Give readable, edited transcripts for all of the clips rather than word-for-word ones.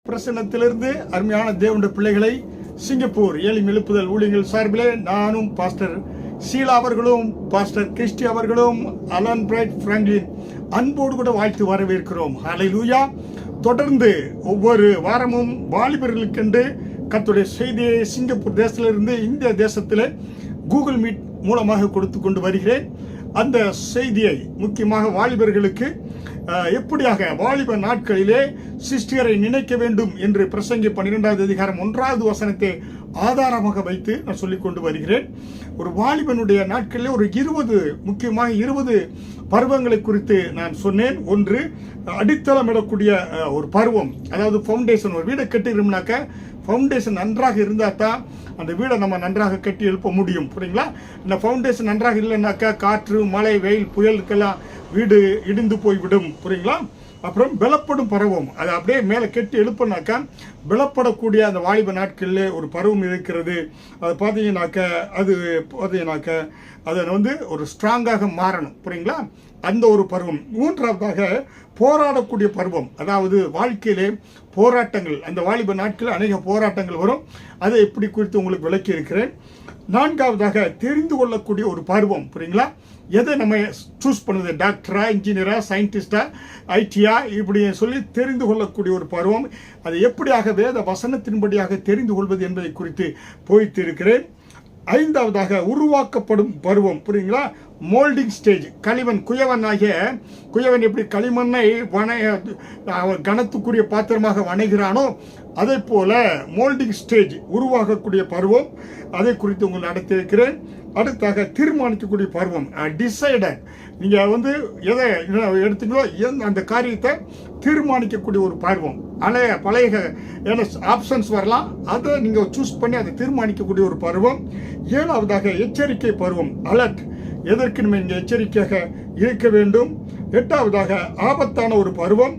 பிரசன்னத்திலிருந்து அருமையான தேவனுடைய பிள்ளைகளை சிங்கப்பூர் ஏலிம் எழுப்புதல் ஊழியர்கள் சார்பிலே நானும் பாஸ்டர் ஷீலா அவர்களும் பாஸ்டர் கிறிஸ்டி அவர்களும் அலன் பிரைட் பிராங்க்லின் அன்போடு கூட வாழ்த்து வரவேற்கிறோம். ஹல்லேலூயா. தொடர்ந்து ஒவ்வொரு வாரமும் வாலிபர்களுக்கென்று கர்த்தருடைய செய்தியை சிங்கப்பூர் தேசத்திலிருந்து இந்திய தேசத்தில் கூகுள் மீட் மூலமாக கொடுத்து கொண்டு வருகிறேன். அந்த செய்தியை முக்கியமாக வாலிபர்களுக்கு எப்படியாக வாலிப நாட்களிலே சிஸ்டியரை நினைக்க வேண்டும் என்று பிரசங்கி 12வது அதிகாரம் 1வது வசனத்தை ஆதாரமாக வைத்து நான் சொல்லிக் கொண்டு வருகிறேன். ஒரு வாலிபனுடைய நாட்களிலே ஒரு 20 பருவங்களை குறித்து நான் சொன்னேன். ஒன்று, அடித்தளமிடக்கூடிய ஒரு பருவம், அதாவது ஃபவுண்டேஷன். ஒரு வீடை கட்டிடும்னாக்க ஃபவுண்டேஷன் நன்றாக இருந்தால் தான் அந்த வீடை நம்ம நன்றாக கட்டி எழுப்ப முடியும். புரியுங்களா? இந்த ஃபவுண்டேஷன் நன்றாக இல்லைன்னாக்கா காற்று, மழை, வெயில், புயலுக்கெல்லாம் வீடு இடிந்து போய்விடும். புரியுங்களா? அப்புறம் பலப்படும் பருவம், அதை அப்படியே மேலே கட்டி எழுப்பினாக்கா பலப்படக்கூடிய அந்த வாலிப நாட்களில் ஒரு பருவம் இருக்கிறது. அது பார்த்தீங்கன்னாக்க அதை ஒரு ஸ்ட்ராங்காக மாறணும். புரியுங்களா? அந்த ஒரு பருவம். மூன்றாவதாக போராடக்கூடிய பருவம், அதாவது வாழ்க்கையிலே போராட்டங்கள், அந்த வாலிப நாட்களில் அநேக போராட்டங்கள் வரும். அதை எப்படி குறித்து உங்களுக்கு விளக்கி இருக்கிறேன். நான்காவதாக தெரிந்து கொள்ளக்கூடிய ஒரு பருவம். புரியுங்களா? எதை நம்ம சூஸ் பண்ணுது, டாக்டரா, இன்ஜினியரா, சயின்டிஸ்டா, ஐடியா, இப்படி சொல்லி தெரிந்து கொள்ளக்கூடிய ஒரு பருவம். அதை எப்படியாக வேத வசனத்தின்படியாக தெரிந்து கொள்வது என்பதை குறித்து போய்த்து இருக்கிறேன். ஐந்தாவதாக உருவாக்கப்படும் பருவம். புரியுங்களா? Moulding stage. குயவன் எப்படி களிமண்ணை கனத்துக்குரிய பாத்திரமாக வணைகிறானோ அதே போல மோல்டிங் ஸ்டேஜ், உருவாகக்கூடிய பருவம், அதை குறித்து உங்களுக்கு நடத்தியிருக்கிறேன். அடுத்தாக தீர்மானிக்கக்கூடிய பருவம், டிசைடர். நீங்கள் எதை எடுத்தீங்களோ அந்த காரியத்தை தீர்மானிக்கக்கூடிய ஒரு பருவம். பழைய ஆப்ஷன்ஸ் வரலாம், அதை நீங்கள் சூஸ் பண்ணி அதை தீர்மானிக்கக்கூடிய ஒரு பருவம். ஏழாவதாக எச்சரிக்கை பருவம், அலர்ட். எதற்கு நம்ம இங்கே எச்சரிக்கையாக இருக்க வேண்டும். எட்டாவதாக ஆபத்தான ஒரு பருவம்.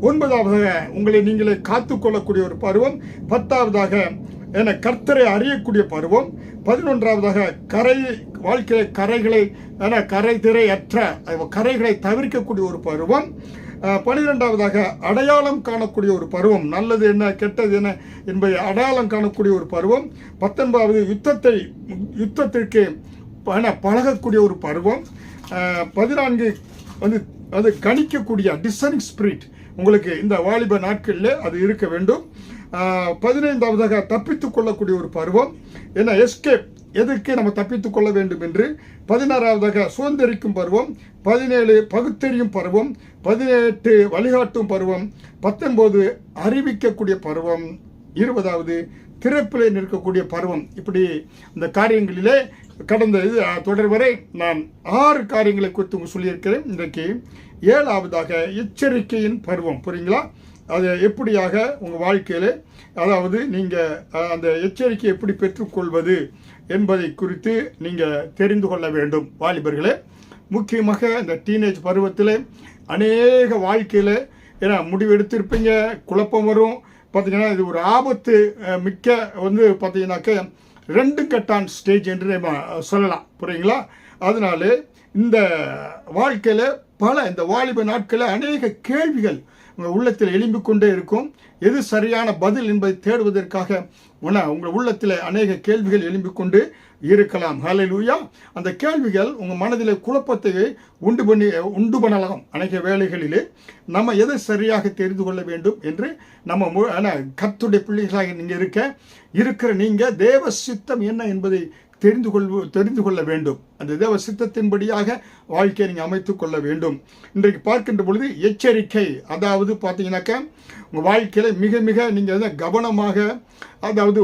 ஒன்பதாவதாக உங்களை நீங்களே காத்துக்கொள்ளக்கூடிய ஒரு பருவம். பத்தாவதாக கர்த்தரை அறியக்கூடிய பருவம். 11ஆவதாக வாழ்க்கையை கரைகளை தவிர்க்கக்கூடிய ஒரு பருவம். 12ஆவதாக அடையாளம் காணக்கூடிய ஒரு பருவம், நல்லது என்ன கெட்டது என்ன என்பதை அடையாளம் காணக்கூடிய ஒரு பருவம். 19ஆவது யுத்தத்திற்கு பழகக்கூடிய ஒரு பருவம். 14 அது கணிக்கக்கூடிய டிசர்னிங் ஸ்பிரிட் உங்களுக்கு இந்த வாலிப நாட்களில் அது இருக்க வேண்டும். 15ஆவதாக தப்பித்துக் கொள்ளக்கூடிய ஒரு பருவம், எஸ்கேப், எதற்கு நம்ம தப்பித்துக் கொள்ள வேண்டும் என்று. 16ஆவதாக சுதந்திரிக்கும் பருவம். 17 பகுத்தறியும் பருவம். 18 வழிகாட்டும் பருவம். 19 அறிவிக்கக்கூடிய பருவம். 20ஆவது திறப்பிலே நிற்கக்கூடிய பருவம். இப்படி இந்த காரியங்களிலே கடந்த தொடர் வரை நான் 6 காரியங்களை குறித்து சொல்லியிருக்கிறேன். இன்றைக்கு 7ஆவதாக எச்சரிக்கையின் பருவம். புரியுங்களா? அது எப்படியாக உங்கள் வாழ்க்கையில், அதாவது நீங்கள் அந்த எச்சரிக்கை எப்படி பெற்றுக்கொள்வது என்பதை குறித்து நீங்கள் தெரிந்து கொள்ள வேண்டும் வாலிபர்களே. முக்கியமாக இந்த டீனேஜ் பருவத்தில் அநேக வாழ்க்கையில் முடிவு எடுத்திருப்பீங்க, குழப்பம் வரும். பார்த்தீங்கன்னா இது ஒரு ஆபத்து மிக்க பார்த்தீங்கன்னாக்க 2 கட்டான் ஸ்டேஜ் என்று நம்ம சொல்லலாம். புரியுங்களா? அதனால இந்த வாழ்க்கையில் இந்த வாலிப நாட்களில் அநேக கேள்விகள் உங்கள் உள்ளத்தில் எழும்பிக் கொண்டே இருக்கும். எது சரியான பதில் என்பதை தேடுவதற்காக உங்கள் உள்ளத்தில் அநேக கேள்விகள் எழும்பிக் கொண்டு இருக்கலாம். ஹல்லேலூயா. அந்த கேள்விகள் உங்கள் மனதில் குழப்பத்தை உண்டு பண்ணலாம். அநேக வேளைகளிலே நம்ம எதை சரியாக தெரிந்து கொள்ள வேண்டும் என்று நம்ம கர்த்தருடைய பிள்ளைகளாக நீங்கள் இருக்கிற நீங்கள் தேவ சித்தம் என்ன என்பதை தெரிந்து கொள்ள வேண்டும். அந்த தேவ சித்தத்தின்படியாக வாழ்க்கையை நீங்கள் அமைத்து கொள்ள வேண்டும். இன்றைக்கு பார்க்கின்ற பொழுது எச்சரிக்கை, அதாவது பார்த்தீங்கன்னாக்கா உங்கள் வாழ்க்கையில் மிக மிக நீங்கள் கவனமாக, அதாவது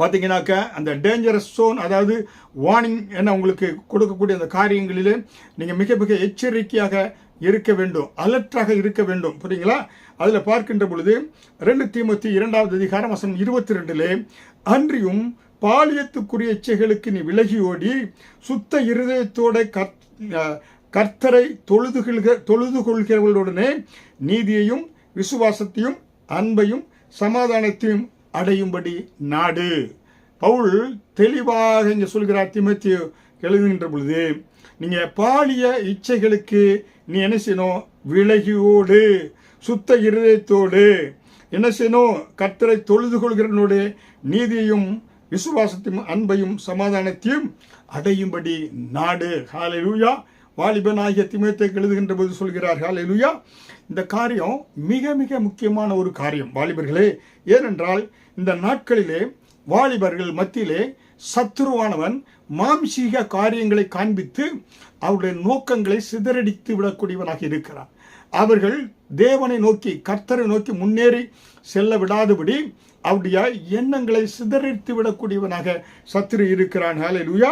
பார்த்தீங்கன்னாக்கா அந்த டேஞ்சரஸ் ஜோன், அதாவது வார்னிங் உங்களுக்கு கொடுக்கக்கூடிய அந்த காரியங்களிலே நீங்கள் மிக மிக எச்சரிக்கையாக இருக்க வேண்டும், அலர்ட்டாக இருக்க வேண்டும். புரியுங்களா? அதில் பார்க்கின்ற பொழுது 2 தீமோத்தேயு 2வது அதிகாரம் வசனம் 22 அன்றியும் பாலியத்துக்குரிய இச்சைகளுக்கு நீ விலகி ஓடி சுத்த இருதயத்தோட கர்த்தரை தொழுது கொள்கிறவர்களுடனே நீதியையும் விசுவாசத்தையும் அன்பையும் சமாதானத்தையும் அடையும்படி நாடு. பவுல் தெளிவாக இங்கே சொல்கிறார். தீமோத்தேயு எழுதுகின்ற பொழுது நீங்கள் பாலிய இச்சைகளுக்கு நீ என்ன செய்யணும்? விலகியோடு, சுத்த இருதயத்தோடு. என்ன செய்யணும்? கர்த்தரை தொழுது கொள்கிறவனுடைய நீதியையும் விசுவாசத்தையும் அன்பையும் சமாதானத்தையும் அடையும்படி நாடு. ஹல்லேலூயா. வாலிபனாகிய தீமோத்தேயுவுக்கு எழுதுகின்ற போது சொல்கிறார். ஹல்லேலூயா. இந்த காரியம் மிக மிக முக்கியமான ஒரு காரியம் வாலிபர்களே. ஏனென்றால் இந்த நாட்களிலே வாலிபர்கள் மத்தியிலே சத்துருவானவன் மாம்சீக காரியங்களை காண்பித்து அவருடைய நோக்கங்களை சிதறடித்து விடக்கூடியவனாக இருக்கிறான். அவர்கள் தேவனை நோக்கி கர்த்தரை நோக்கி முன்னேறி செல்ல விடாதபடி அவருடைய எண்ணங்களை சிதறடித்து விடக்கூடியவனாக சத்துரு இருக்கிறான். ஹல்லேலூயா.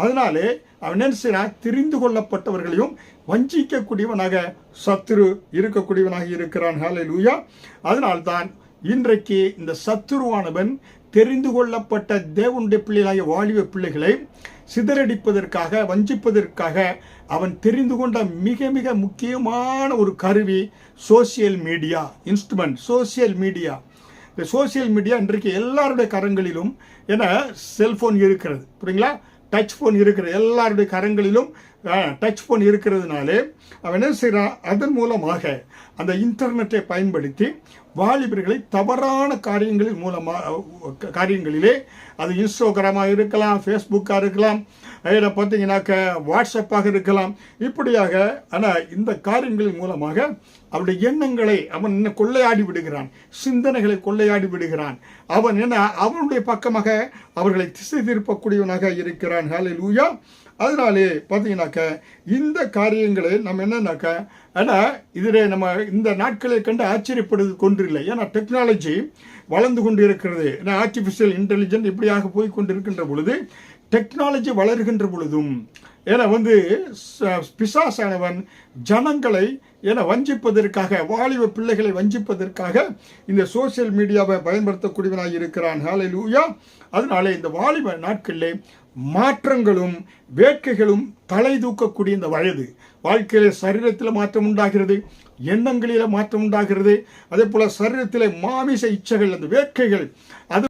அதனாலே அவன் என்ன செய்யறான்? தெரிந்து கொள்ளப்பட்டவர்களையும் வஞ்சிக்கக்கூடியவனாக சத்துரு இருக்கக்கூடியவனாக இருக்கிறான். ஹல்லேலூயா. அதனால்தான் இன்றைக்கு இந்த சத்துருவானவன் தெரிந்து கொள்ளப்பட்ட தேவனுடைய பிள்ளைகளாகிய வாலிப பிள்ளைகளை சிதறடிப்பதற்காக வஞ்சிப்பதற்காக அவன் தெரிந்து கொண்ட மிக மிக முக்கியமான ஒரு கருவி social media instrument. Social media, இந்த சோசியல் மீடியா இன்றைக்கு எல்லாருடைய கரங்களிலும் என செல்போன் இருக்கிறது. புரியுங்களா? டச் ஃபோன் இருக்கிறது. எல்லாருடைய கரங்களிலும் டச் ஃபோன் இருக்கிறதுனாலே அவன் என்ன செய்கிறான்? அதன் மூலமாக அந்த இன்டர்நெட்டை பயன்படுத்தி வாலிபர்களை தவறான காரியங்களிலே அது இன்ஸ்டாகிராமாக இருக்கலாம், ஃபேஸ்புக்காக இருக்கலாம், அதில் பார்த்தீங்கன்னாக்க வாட்ஸ்அப்பாக இருக்கலாம். இப்படியாக ஆனால் இந்த காரியங்களின் மூலமாக அவருடைய எண்ணங்களை அவன் என்ன கொள்ளையாடி விடுகிறான், சிந்தனைகளை கொள்ளையாடி விடுகிறான். அவன் என்ன அவனுடைய பக்கமாக அவர்களை திசை திருப்பக்கூடியவனாக இருக்கிறான். ஹல்லேலூயா. அதனாலே பார்த்தீங்கன்னாக்க இந்த காரியங்களை நம்ம என்னன்னாக்க ஆனால் இதில் நம்ம இந்த நாட்களை கண்டு ஆச்சரியப்படுவது கொண்டில்லை. ஏன்னா டெக்னாலஜி வளர்ந்து கொண்டு இருக்கிறது. ஏன்னா ஆர்டிஃபிஷியல் இன்டெலிஜென்ஸ் இப்படியாக போய் கொண்டிருக்கின்ற பொழுது, டெக்னாலஜி வளர்கின்ற பொழுதும் ஏன்னா பிசாசானவன் ஜனங்களை வஞ்சிப்பதற்காக, வாலிப பிள்ளைகளை வஞ்சிப்பதற்காக இந்த சோசியல் மீடியாவை பயன்படுத்தக்கூடியவனாக இருக்கிறான். ஹல்லேலூயா. அதனாலே இந்த வாலிப நாட்களிலே மாற்றங்களும் வேட்கைகளும் தலை தூக்கக்கூடிய இந்த வயது, வாழ்க்கையில சரீரத்தில் மாற்றம் உண்டாகிறது, எண்ணங்களில மாற்றம் உண்டாகிறது, அதே போல சரீரத்திலே மாமிச இச்சைகள், அந்த வேட்கைகள் அது